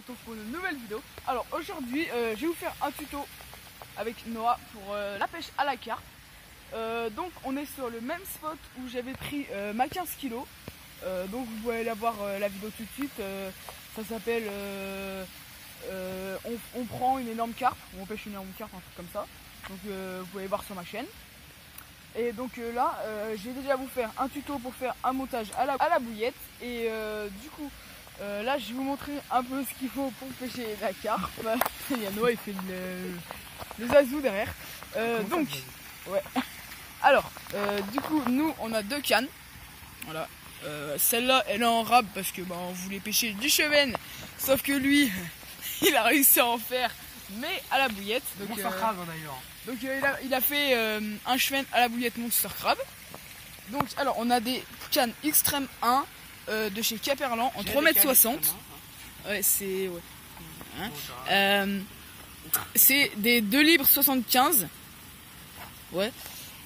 retrouve pour une nouvelle vidéo. Alors aujourd'hui je vais vous faire un tuto avec Noah pour la pêche à la carpe. Donc on est sur le même spot où j'avais pris ma 15 kg. Donc vous pouvez aller voir la vidéo tout de suite. Ça s'appelle on prend une énorme carpe, on pêche une énorme carpe, un truc comme ça. Donc vous pouvez voir sur ma chaîne. Et donc là je vais déjà vous faire un tuto pour faire un montage à la bouillette. Et du coup là je vais vous montrer un peu ce qu'il faut pour pêcher la carpe. Il y a Noah, il fait le zazou derrière. Donc ouais. Alors du coup nous on a deux cannes. Voilà. Celle-là elle est en rab parce que on voulait pêcher du chevenne. Sauf que lui il a réussi à en faire mais à la bouillette. Donc, Monster Crab d'ailleurs. Donc il a fait un chevenne à la bouillette Monster Crab. Donc alors on a des cannes Extreme 1 de chez Caperlan en 3,60 m. Ouais, c'est ouais. Hein, c'est des 2 livres 75. Ouais.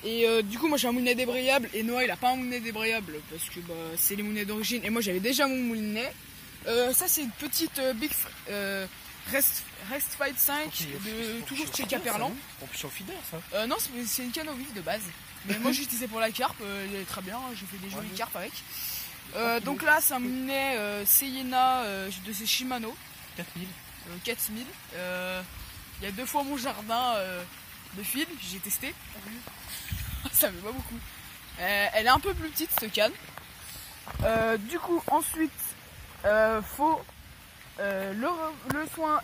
Et du coup moi j'ai un moulinet débrayable et Noah il a pas un moulinet débrayable parce que c'est les moulинets d'origine et moi j'avais déjà mon moulinet. Ça c'est une petite Big Rest Fight 5 toujours chez Caperlan. On pêche au feeder ça. Non c'est une canne au vif de base. Mais moi j'utilisais pour la carpe, elle est très bien, j'ai fait des jolies carpes avec. Donc là c'est un moulinet Seyena de chez Shimano. 4000. 4000. Il y a 2 fois mon jardin de fil, j'ai testé. Ça fait pas beaucoup. Elle est un peu plus petite cette canne. Du coup ensuite faut le soin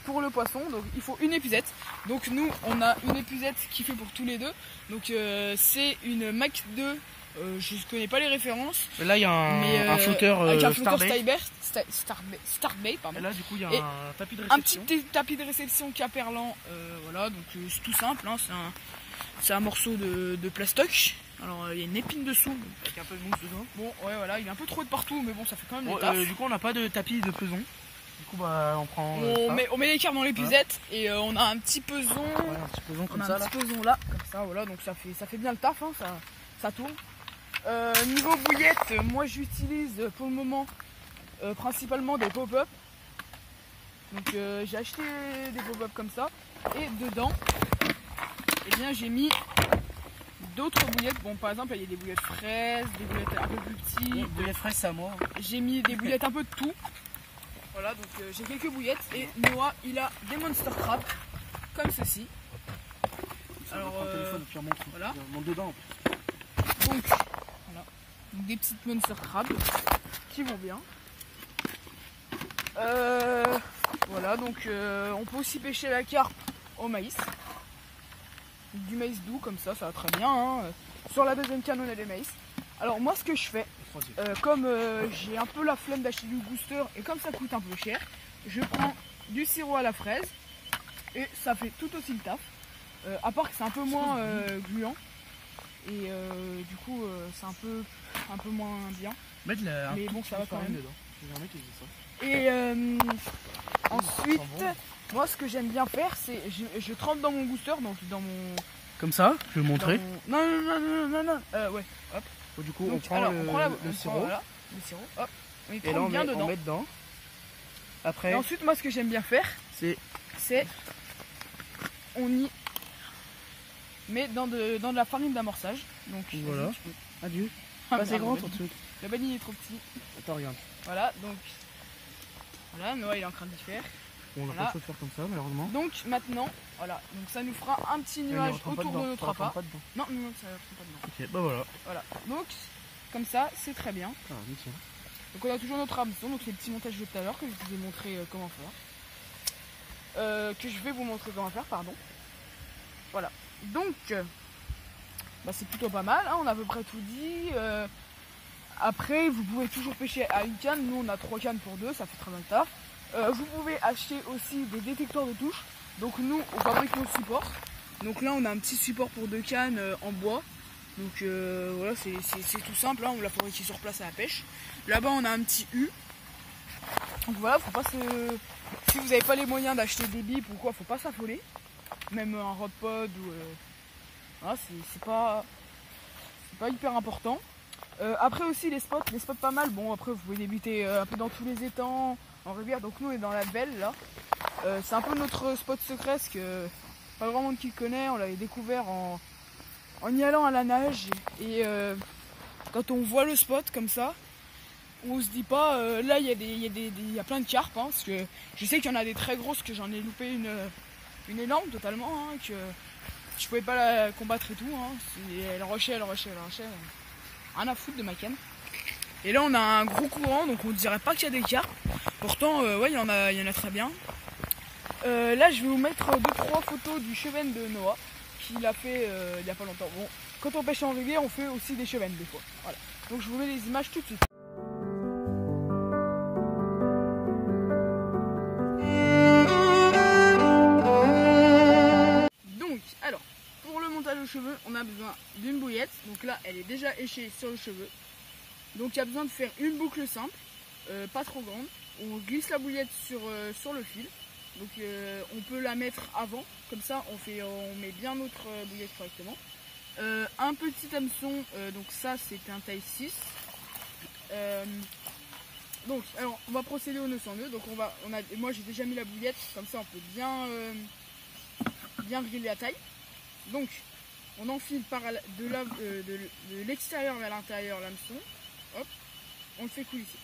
pour le poisson. Donc il faut une épuisette. Donc nous on a une épuisette qui fait pour tous les deux. Donc c'est une Mach 2. Je ne connais pas les références. Là il y a un flotteur avec un flotteur Starbait. Et là du coup il y a un tapis de Un réception. petit tapis de réception Caperlan. Voilà, donc c'est tout simple. Hein, c'est un morceau de plastoc. Alors il y a une épine dessous. Avec un peu de mousse dedans. Bon ouais voilà, il y a un peu trop de partout, mais bon ça fait quand même le taf. Du coup on n'a pas de tapis de peson. Du coup on prend. On met les carpes dans l'épuisette et on a un petit peson. Ouais, un petit peson comme on a ça. Un petit peson là, comme ça, voilà, donc ça fait bien le taf, hein, ça tourne. Niveau bouillette, moi j'utilise pour le moment principalement des pop-up. Donc j'ai acheté des pop-up comme ça et dedans eh bien j'ai mis d'autres bouillettes. Bon par exemple il y a des bouillettes fraises, des bouillettes un peu plus petites. Des bouillettes fraises c'est à moi. J'ai mis des bouillettes un peu de tout. Voilà, donc j'ai quelques bouillettes et Noah il a des Monster Crab comme ceci. Alors voilà. Monte dedans. Donc voilà, donc, des petites Monster Crab qui vont bien. Voilà, donc on peut aussi pêcher la carpe au maïs. Du maïs doux comme ça va très bien. Hein. Sur la deuxième canne on a des maïs. Alors moi ce que je fais, comme j'ai un peu la flemme d'acheter du booster et comme ça coûte un peu cher, je prends du sirop à la fraise et ça fait tout aussi le taf. À part que c'est un peu moins gluant et du coup c'est un peu moins bien. Mais bon ça va quand même. Dedans. J'ai un mec qui dit ça. Et ensuite, moi ce que j'aime bien faire, c'est je trempe dans mon booster, donc dans mon. Comme ça, je vais montrer. Non, ouais, hop. Du coup, donc, on prend le sirop. Voilà, le sirop, hop. On y Et là, bien dedans. on met dedans. Après. Et ensuite, moi ce que j'aime bien faire, c'est on y met dans de la farine d'amorçage. Donc voilà. Adieu. C'est grand ton truc. Le banni est trop petit. Attends, regarde. Voilà, donc. Voilà, Noah il est en train d'y faire. On n'a pas le choix de faire comme ça, malheureusement. Donc maintenant, voilà, donc ça nous fera un petit nuage autour de notre appât. Non, ça ne pas dedans. Ok, bah voilà. Voilà, donc comme ça, c'est très bien. Ah, nickel. Donc on a toujours notre hameçon, donc les petits montages de tout à l'heure que je vous ai montré comment faire. Que je vais vous montrer comment faire, pardon. Voilà, donc c'est plutôt pas mal, hein, on a à peu près tout dit. Après, vous pouvez toujours pêcher à une canne. Nous, on a 3 cannes pour 2, ça fait très bien le taf. Vous pouvez acheter aussi des détecteurs de touche. Donc nous, on fabrique nos supports. Donc là, on a un petit support pour 2 cannes en bois. Donc voilà, c'est tout simple. Hein, on l'a fabriqué sur place à la pêche. Là-bas, on a un petit U. Donc voilà, faut pas si vous n'avez pas les moyens d'acheter des billes, pourquoi faut pas s'affoler. Même un rod pod ou voilà, c'est pas hyper important. Après aussi les spots pas mal. Bon après vous pouvez débuter un peu dans tous les étangs, en rivière. Donc nous on est dans la Belle là. C'est un peu notre spot secret parce que pas grand monde qui le connaît. On l'avait découvert en y allant à la nage. Et quand on voit le spot comme ça, on se dit pas là il y a plein de carpes hein, parce que je sais qu'il y en a des très grosses que j'en ai loupé une énorme totalement hein, que je pouvais pas la combattre et tout hein. Elle rushait. Rien à foutre de ma canne. Et là on a un gros courant donc on dirait pas qu'il y a des carpes. Pourtant ouais il y en a très bien. Là je vais vous mettre 2-3 photos du cheven de Noah qu'il a fait il y a pas longtemps. Bon, quand on pêche en rivière on fait aussi des chevens des fois. Voilà. Donc je vous mets les images tout de suite. Donc alors pour le montage aux cheveux on a besoin d'une bouillette. Donc là elle est déjà échée sur le cheveu. Donc il y a besoin de faire une boucle simple, pas trop grande. On glisse la bouillette sur le fil. Donc on peut la mettre avant, comme ça on met bien notre bouillette correctement. Un petit hameçon, donc ça c'est un taille 6. Donc alors on va procéder au nœud sans nœud. Donc moi j'ai déjà mis la bouillette, comme ça on peut bien régler la taille. Donc on enfile de l'extérieur vers l'intérieur l'hameçon. Hop, on le fait coulisser.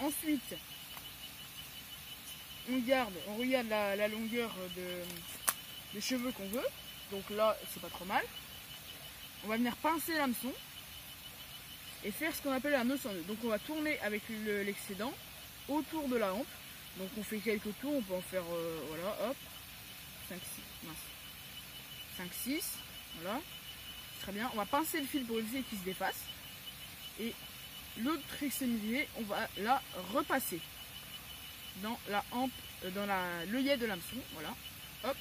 Ensuite, on regarde la longueur de cheveux qu'on veut. Donc là, c'est pas trop mal. On va venir pincer l'hameçon et faire ce qu'on appelle un nœud sans nœud. Donc on va tourner avec l'excédent autour de la hampe. Donc on fait quelques tours, on peut en faire, voilà, hop, 5, 6, voilà. Très bien, on va pincer le fil pour éviter qu'il se défasse. Et l'autre extrémité, on va la repasser dans la hampe, dans l'œillet de l'hameçon, voilà, hop.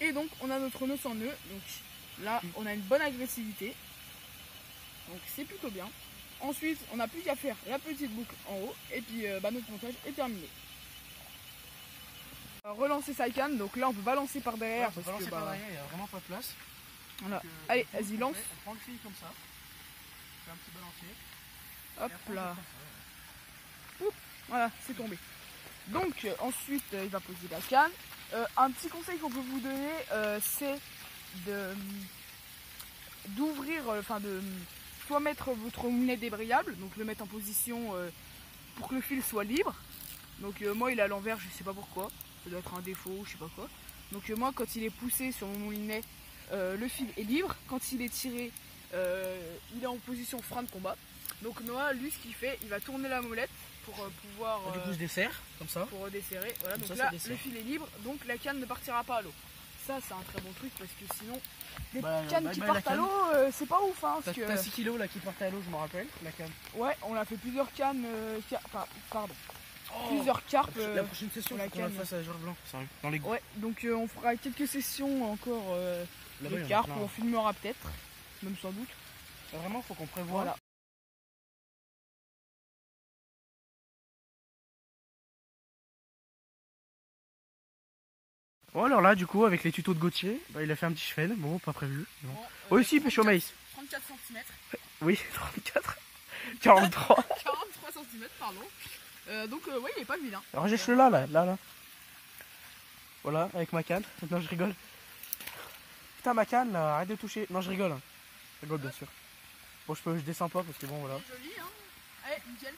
Et donc on a notre nœud sans nœud, donc là on a une bonne agressivité, donc c'est plutôt bien. Ensuite on n'a plus qu'à faire la petite boucle en haut, et puis notre montage est terminé. Relancer sa canne, donc là on peut balancer par derrière, ouais, parce que par derrière, il n'y a vraiment pas de place. Voilà. Donc, allez, vas-y, lance. On prend le fil comme ça, on fait un petit balancier. Hop là. Oups, voilà, c'est tombé. Donc ensuite il va poser la canne. Un petit conseil qu'on peut vous donner, c'est d'ouvrir, de soit mettre votre moulinet débrayable, donc le mettre en position pour que le fil soit libre. Donc moi il est à l'envers, je sais pas pourquoi, ça doit être un défaut, je sais pas quoi. Donc moi quand il est poussé sur mon moulinet, le fil est libre. Quand il est tiré, il est en position frein de combat. Donc Noah, lui, ce qu'il fait, il va tourner la molette pour pouvoir... du coup je desserre, comme ça. Pour desserrer. Voilà, donc ça, là, le fil est libre, donc la canne ne partira pas à l'eau. Ça, c'est un très bon truc parce que sinon, les cannes qui partent à l'eau, c'est pas ouf. Hein, t'as 6 kilos là qui partaient à l'eau, je me rappelle, la canne. Ouais, on a fait plusieurs cannes... plusieurs carpes. La prochaine session, il faut qu'on la fasse à Georges Blanc, dans les goûts. Ouais, donc on fera quelques sessions encore de carpes, on filmera peut-être, même sans doute. Vraiment, faut qu'on prévoie. Voilà. Bon alors là du coup avec les tutos de Gauthier, il a fait un petit cheven, bon pas prévu. Bon. Aussi pêche au maïs. 34 cm. Oui, 34. 43. 43 cm, pardon. Donc ouais il est pas vilain. Alors j'ai le là. Voilà, avec ma canne. Non je rigole. Putain ma canne là, arrête de toucher. Non je rigole. Je rigole bien sûr. Bon je descends pas parce que bon voilà. C'est joli hein. Allez, nickel.